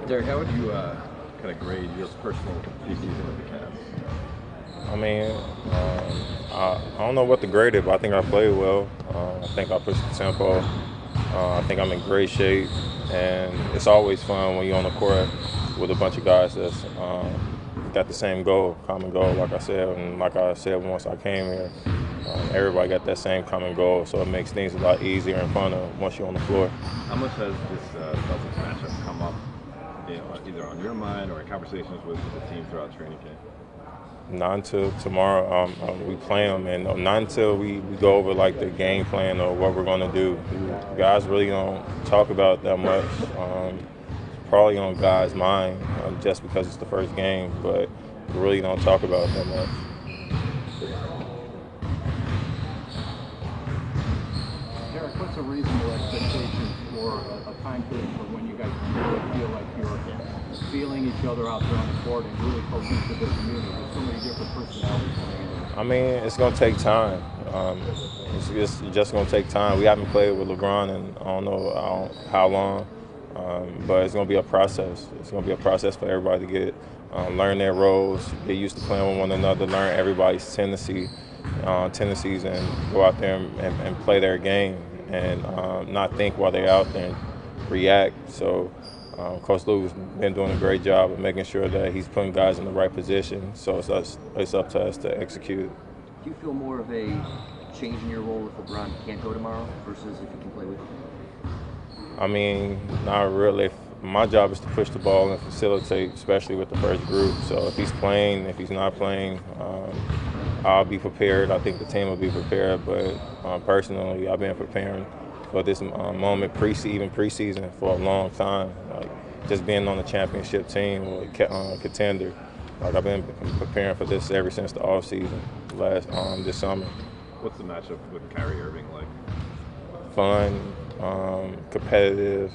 Derrick, how would you kind of grade your personal preseason with the Cavs? I mean, I don't know what to grade it, but I think I played well. I think I pushed the tempo. I think I'm in great shape, and it's always fun when you're on the court with a bunch of guys that's got the same goal, common goal, like I said. And like I said once I came here, everybody got that same common goal, so it makes things a lot easier and funner once you're on the floor. How much has this Celtics matchup come up, either on your mind or in conversations with the team throughout training camp? Not until tomorrow we play them, and not until we go over like the game plan or what we're going to do. Guys really don't talk about it that much. Probably on guys' mind just because it's the first game, but we really don't talk about it that much. Derrick, what's a reasonable expectation for a time period for when you guys really feel like you're feeling each other out there on the court and really cohesive as a unit? There's so many different personalities coming in. I mean, it's going to take time. It's just going to take time. We haven't played with LeBron in I don't know how long, but it's going to be a process. It's going to be a process for everybody to get learn their roles, get used to playing with one another, learn everybody's tendencies, and go out there and play their game and not think while they're out there and react. So Coach Lou's been doing a great job of making sure that he's putting guys in the right position. So it's up to us to execute. Do you feel more of a change in your role if LeBron can't go tomorrow versus if he can play with you? I mean, not really. My job is to push the ball and facilitate, especially with the first group. So if he's playing, if he's not playing, I'll be prepared. I think the team will be prepared. But personally, I've been preparing for this moment even preseason for a long time. Like just being on the championship team or contender. Like I've been preparing for this ever since the off season this summer. What's the matchup with Kyrie Irving like? Fun, competitive,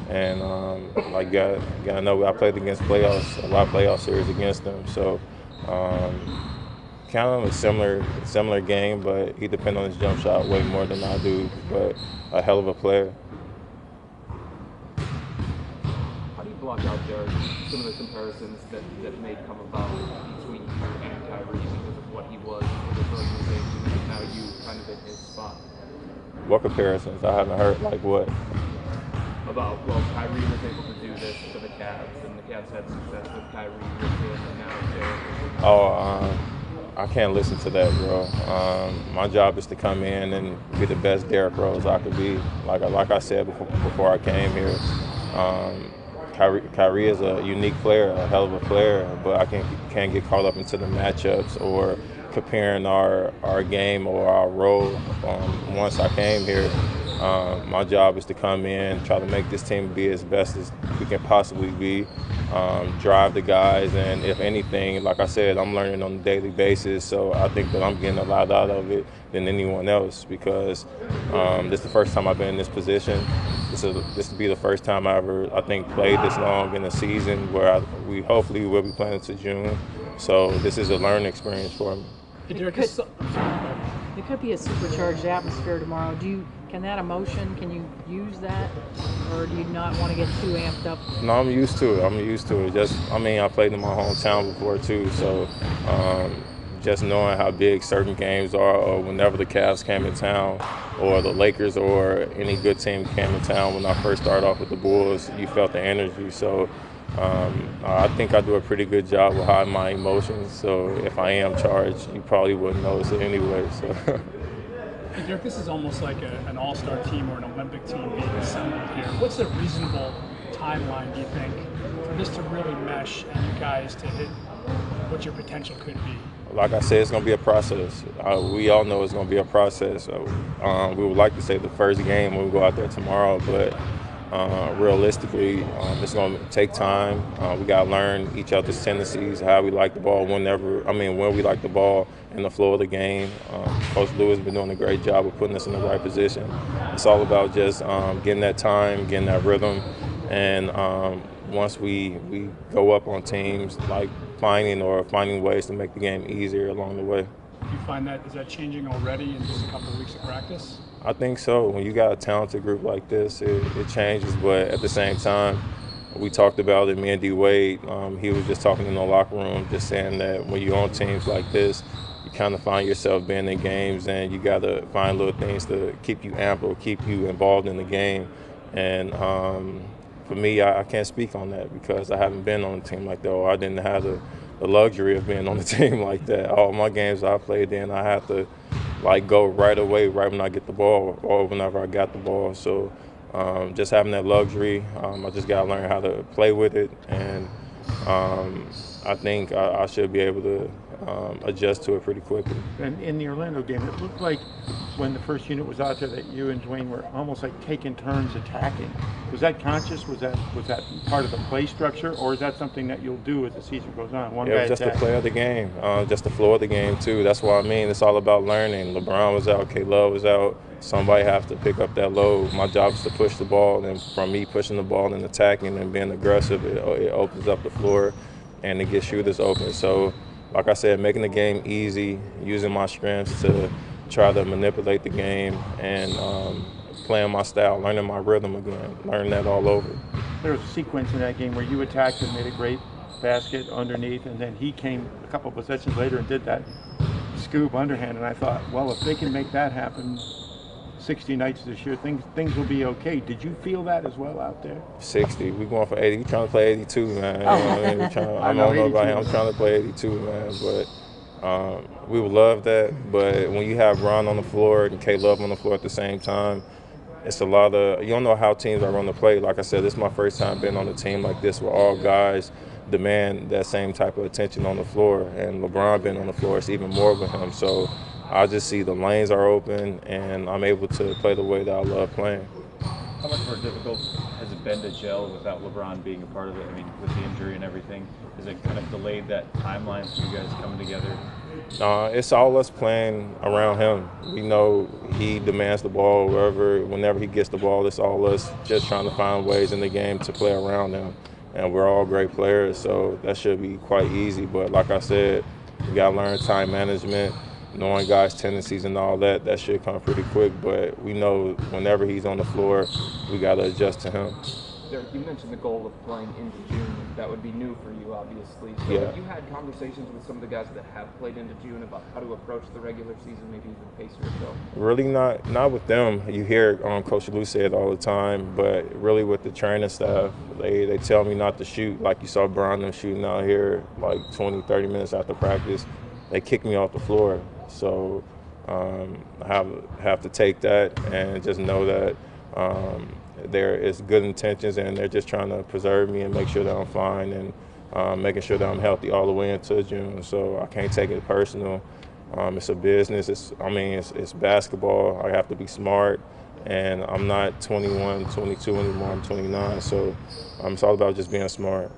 and like gotta know I played against a lot of playoff series against them. So kind of a similar game, but he depends on his jump shot way more than I do. But a hell of a player. How do you block out, Derrick, some of the comparisons that may come about between you and Kyrie because of what he was in this organization and now you kind of in his spot? What comparisons? I haven't heard. Like what? About, well, Kyrie was able to do this to the Cavs, and the Cavs had success with Kyrie with him, and now Derrick. Oh, I can't listen to that, bro. My job is to come in and be the best Derrick Rose I could be. Like I said before I came here, Kyrie is a unique player, a hell of a player, but I can't get caught up into the matchups or comparing our game or our role. Once I came here, my job is to come in, try to make this team be as best as we can possibly be, drive the guys, and if anything, like I said, I'm learning on a daily basis, so I think that I'm getting a lot out of it than anyone else because this is the first time I've been in this position. This will be the first time I ever, I think, played this long in a season where we hopefully will be playing to June. So this is a learning experience for me. It could be a supercharged atmosphere tomorrow. Can that emotion, can you use that, or do you not want to get too amped up? No, I'm used to it. I played in my hometown before too, so just knowing how big certain games are, or whenever the Cavs came in town, or the Lakers, or any good team came in town when I first started off with the Bulls, you felt the energy. So I think I do a pretty good job with hiding my emotions. So if I am charged, you probably wouldn't notice it anyway. So. Derrick, this is almost like an all-star team or an Olympic team being assembled here. What's a reasonable timeline, do you think, for this to really mesh and you guys to hit what your potential could be? Like I said, it's going to be a process. We all know it's going to be a process. We would like to say the first game when we go out there tomorrow, but realistically, it's going to take time. We got to learn each other's tendencies, how we like the ball, when we like the ball in the flow of the game. Coach Lou has been doing a great job of putting us in the right position. It's all about just getting that time, getting that rhythm, and once we go up on teams, like finding ways to make the game easier along the way. Do you find is that changing already in just a couple of weeks of practice? I think so. When you got a talented group like this, it changes, but at the same time, we talked about it, me and D-Wade. He was just talking in the locker room, just saying that when you're on teams like this, you kind of find yourself being in games, and you got to find little things to keep you ample, keep you involved in the game. And for me, I can't speak on that because I haven't been on a team like that, or I didn't have the luxury of being on a team like that. All my games I played in, I had to go right away, right when I get the ball, or whenever I got the ball. So just having that luxury, I just got to learn how to play with it, and I think I should be able to adjust to it pretty quickly. And in the Orlando game, it looked like when the first unit was out there that you and Dwayne were almost like taking turns attacking. Was that conscious? Was that part of the play structure, or is that something that you'll do as the season goes on? One guy just the attacks. play of the game, just the flow of the game too. That's what I mean. It's all about learning. LeBron was out, K-Love was out. Somebody have to pick up that load. My job is to push the ball, and from me pushing the ball and attacking and being aggressive, it opens up the floor and it gets shooters open. So, like I said, making the game easy, using my strengths to try to manipulate the game, and playing my style, learning my rhythm again, learning that all over. There was a sequence in that game where you attacked and made a great basket underneath, and then he came a couple possessions later and did that scoop underhand, and I thought, well, if they can make that happen 60 nights this year, things will be okay. Did you feel that as well out there? 60. We going for 80. We trying to play 82, man. You know what I mean? I know don't know about 82. him. I'm trying to play 82, man. But we would love that. But when you have Ron on the floor and K-Love on the floor at the same time, it's a lot of, you don't know how teams are going to play. Like I said, this is my first time being on a team like this where all guys demand that same type of attention on the floor. And LeBron being on the floor, it's even more with him. So I just see the lanes are open, and I'm able to play the way that I love playing. How much more difficult has it been to gel without LeBron being a part of it? I mean, with the injury and everything, has it kind of delayed that timeline for you guys coming together? It's all us playing around him. We know he demands the ball whenever he gets the ball. It's all us just trying to find ways in the game to play around him. And we're all great players, so that should be quite easy. But like I said, we got to learn time management, knowing guys' tendencies and all that. That should come pretty quick. But we know whenever he's on the floor, we got to adjust to him. Derrick, you mentioned the goal of playing into June. That would be new for you, obviously. So Yeah. have you had conversations with some of the guys that have played into June about how to approach the regular season, maybe even pace yourself? Really not with them. You hear Coach Lou say it all the time, but really with the training staff, they tell me not to shoot. Like you saw Brian them shooting out here like 20, 30 minutes after practice. They kick me off the floor. So I have to take that and just know that there is good intentions, and they're just trying to preserve me and make sure that I'm fine, and making sure that I'm healthy all the way into June. So I can't take it personal. It's a business. It's basketball. I have to be smart, and I'm not 21, 22 anymore. I'm 29. So it's all about just being smart.